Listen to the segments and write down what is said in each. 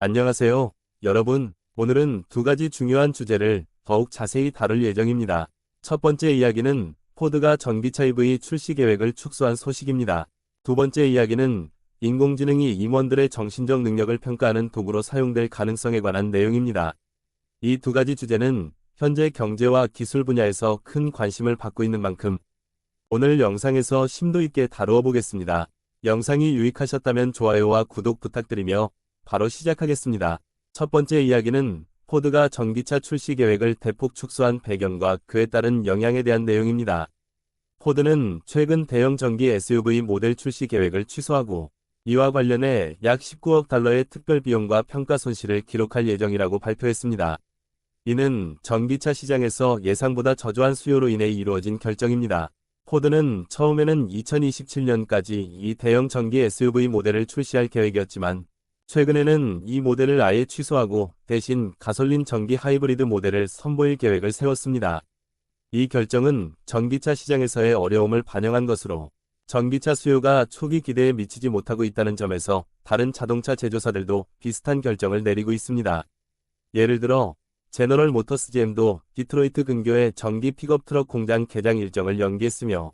안녕하세요, 여러분. 오늘은 두 가지 중요한 주제를 더욱 자세히 다룰 예정입니다. 첫 번째 이야기는 포드가 전기차 EV 출시 계획을 축소한 소식입니다. 두 번째 이야기는 인공지능이 임원들의 정신적 능력을 평가하는 도구로 사용될 가능성에 관한 내용입니다. 이 두 가지 주제는 현재 경제와 기술 분야에서 큰 관심을 받고 있는 만큼 오늘 영상에서 심도 있게 다루어 보겠습니다. 영상이 유익하셨다면 좋아요와 구독 부탁드리며 바로 시작하겠습니다. 첫 번째 이야기는 포드가 전기차 출시 계획을 대폭 축소한 배경과 그에 따른 영향에 대한 내용입니다. 포드는 최근 대형 전기 SUV 모델 출시 계획을 취소하고 이와 관련해 약 19억 달러의 특별 비용과 평가 손실을 기록할 예정이라고 발표했습니다. 이는 전기차 시장에서 예상보다 저조한 수요로 인해 이루어진 결정입니다. 포드는 처음에는 2027년까지 이 대형 전기 SUV 모델을 출시할 계획이었지만 최근에는 이 모델을 아예 취소하고 대신 가솔린 전기 하이브리드 모델을 선보일 계획을 세웠습니다. 이 결정은 전기차 시장에서의 어려움을 반영한 것으로 전기차 수요가 초기 기대에 미치지 못하고 있다는 점에서 다른 자동차 제조사들도 비슷한 결정을 내리고 있습니다. 예를 들어 제너럴 모터스 GM도 디트로이트 근교의 전기 픽업 트럭 공장 개장 일정을 연기했으며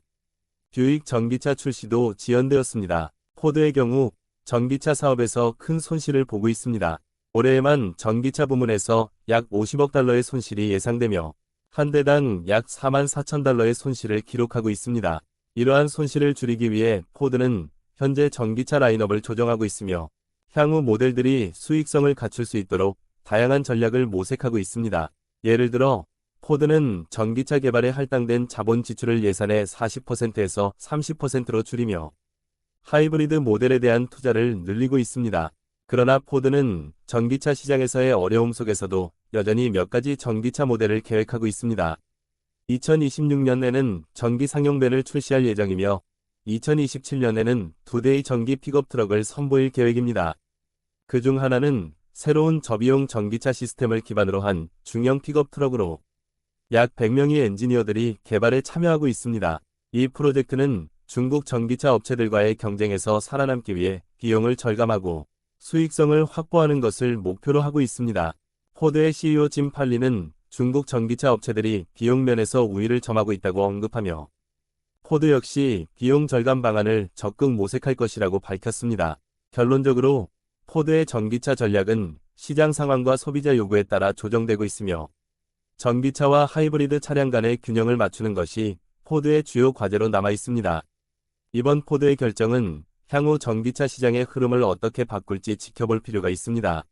뷰익 전기차 출시도 지연되었습니다. 포드의 경우 전기차 사업에서 큰 손실을 보고 있습니다. 올해에만 전기차 부문에서 약 50억 달러의 손실이 예상되며 한 대당 약 4만 4천 달러의 손실을 기록하고 있습니다. 이러한 손실을 줄이기 위해 포드는 현재 전기차 라인업을 조정하고 있으며 향후 모델들이 수익성을 갖출 수 있도록 다양한 전략을 모색하고 있습니다. 예를 들어 포드는 전기차 개발에 할당된 자본 지출을 예산의 40%에서 30%로 줄이며 하이브리드 모델에 대한 투자를 늘리고 있습니다. 그러나 포드는 전기차 시장에서의 어려움 속에서도 여전히 몇 가지 전기차 모델을 계획하고 있습니다. 2026년에는 전기 상용밴을 출시할 예정이며 2027년에는 2대의 전기 픽업 트럭을 선보일 계획입니다. 그 중 하나는 새로운 저비용 전기차 시스템을 기반으로 한 중형 픽업 트럭으로 약 100명의 엔지니어들이 개발에 참여하고 있습니다. 이 프로젝트는 중국 전기차 업체들과의 경쟁에서 살아남기 위해 비용을 절감하고 수익성을 확보하는 것을 목표로 하고 있습니다. 포드의 CEO 짐 팔리는 중국 전기차 업체들이 비용 면에서 우위를 점하고 있다고 언급하며 포드 역시 비용 절감 방안을 적극 모색할 것이라고 밝혔습니다. 결론적으로 포드의 전기차 전략은 시장 상황과 소비자 요구에 따라 조정되고 있으며 전기차와 하이브리드 차량 간의 균형을 맞추는 것이 포드의 주요 과제로 남아 있습니다. 이번 포드의 결정은 향후 전기차 시장의 흐름을 어떻게 바꿀지 지켜볼 필요가 있습니다.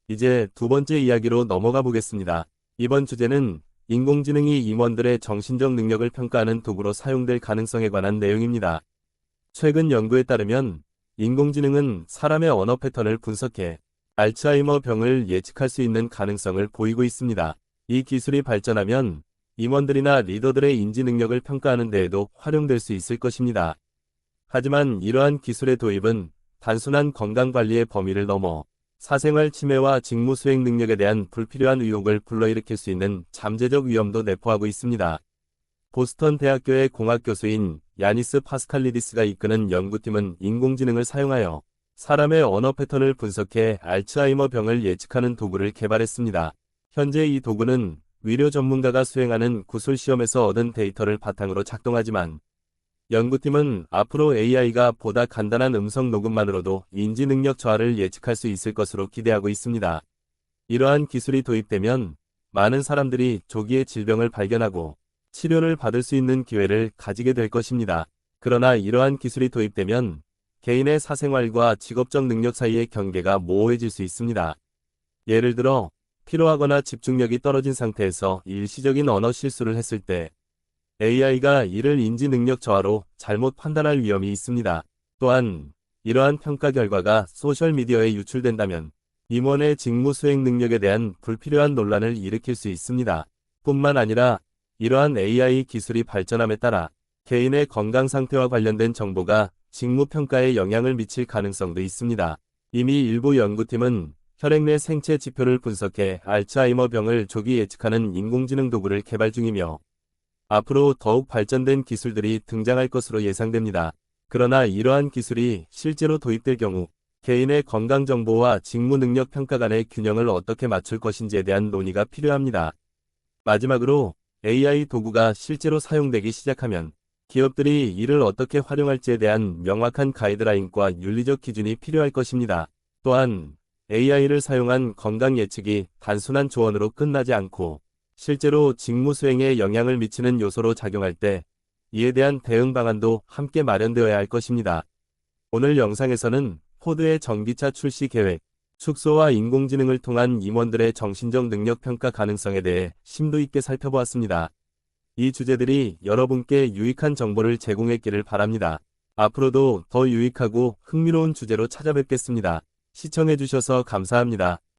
이제 두 번째 이야기로 넘어가 보겠습니다. 이번 주제는 인공지능이 임원들의 정신적 능력을 평가하는 도구로 사용될 가능성에 관한 내용입니다. 최근 연구에 따르면 인공지능은 사람의 언어 패턴을 분석해 알츠하이머 병을 예측할 수 있는 가능성을 보이고 있습니다. 이 기술이 발전하면 임원들이나 리더들의 인지 능력을 평가하는 데에도 활용될 수 있을 것입니다. 하지만 이러한 기술의 도입은 단순한 건강관리의 범위를 넘어 사생활 침해와 직무 수행 능력에 대한 불필요한 의혹을 불러일으킬 수 있는 잠재적 위험도 내포하고 있습니다. 보스턴 대학교의 공학 교수인 야니스 파스칼리디스가 이끄는 연구팀은 인공지능을 사용하여 사람의 언어 패턴을 분석해 알츠하이머 병을 예측하는 도구를 개발했습니다. 현재 이 도구는 의료 전문가가 수행하는 구술 시험에서 얻은 데이터를 바탕으로 작동하지만 연구팀은 앞으로 AI가 보다 간단한 음성 녹음만으로도 인지 능력 저하를 예측할 수 있을 것으로 기대하고 있습니다. 이러한 기술이 도입되면 많은 사람들이 조기에 질병을 발견하고 치료를 받을 수 있는 기회를 가지게 될 것입니다. 그러나 이러한 기술이 도입되면 개인의 사생활과 직업적 능력 사이의 경계가 모호해질 수 있습니다. 예를 들어 피로하거나 집중력이 떨어진 상태에서 일시적인 언어 실수를 했을 때 AI가 이를 인지 능력 저하로 잘못 판단할 위험이 있습니다. 또한 이러한 평가 결과가 소셜미디어에 유출된다면 임원의 직무 수행 능력에 대한 불필요한 논란을 일으킬 수 있습니다. 뿐만 아니라 이러한 AI 기술이 발전함에 따라 개인의 건강 상태와 관련된 정보가 직무 평가에 영향을 미칠 가능성도 있습니다. 이미 일부 연구팀은 혈액 내 생체 지표를 분석해 알츠하이머 병을 조기 예측하는 인공지능 도구를 개발 중이며 앞으로 더욱 발전된 기술들이 등장할 것으로 예상됩니다. 그러나 이러한 기술이 실제로 도입될 경우 개인의 건강 정보와 직무 능력 평가 간의 균형을 어떻게 맞출 것인지에 대한 논의가 필요합니다. 마지막으로 AI 도구가 실제로 사용되기 시작하면 기업들이 이를 어떻게 활용할지에 대한 명확한 가이드라인과 윤리적 기준이 필요할 것입니다. 또한 AI를 사용한 건강 예측이 단순한 조언으로 끝나지 않고 실제로 직무 수행에 영향을 미치는 요소로 작용할 때 이에 대한 대응 방안도 함께 마련되어야 할 것입니다. 오늘 영상에서는 포드의 전기차 출시 계획, 축소와 인공지능을 통한 임원들의 정신적 능력 평가 가능성에 대해 심도 있게 살펴보았습니다. 이 주제들이 여러분께 유익한 정보를 제공했기를 바랍니다. 앞으로도 더 유익하고 흥미로운 주제로 찾아뵙겠습니다. 시청해주셔서 감사합니다.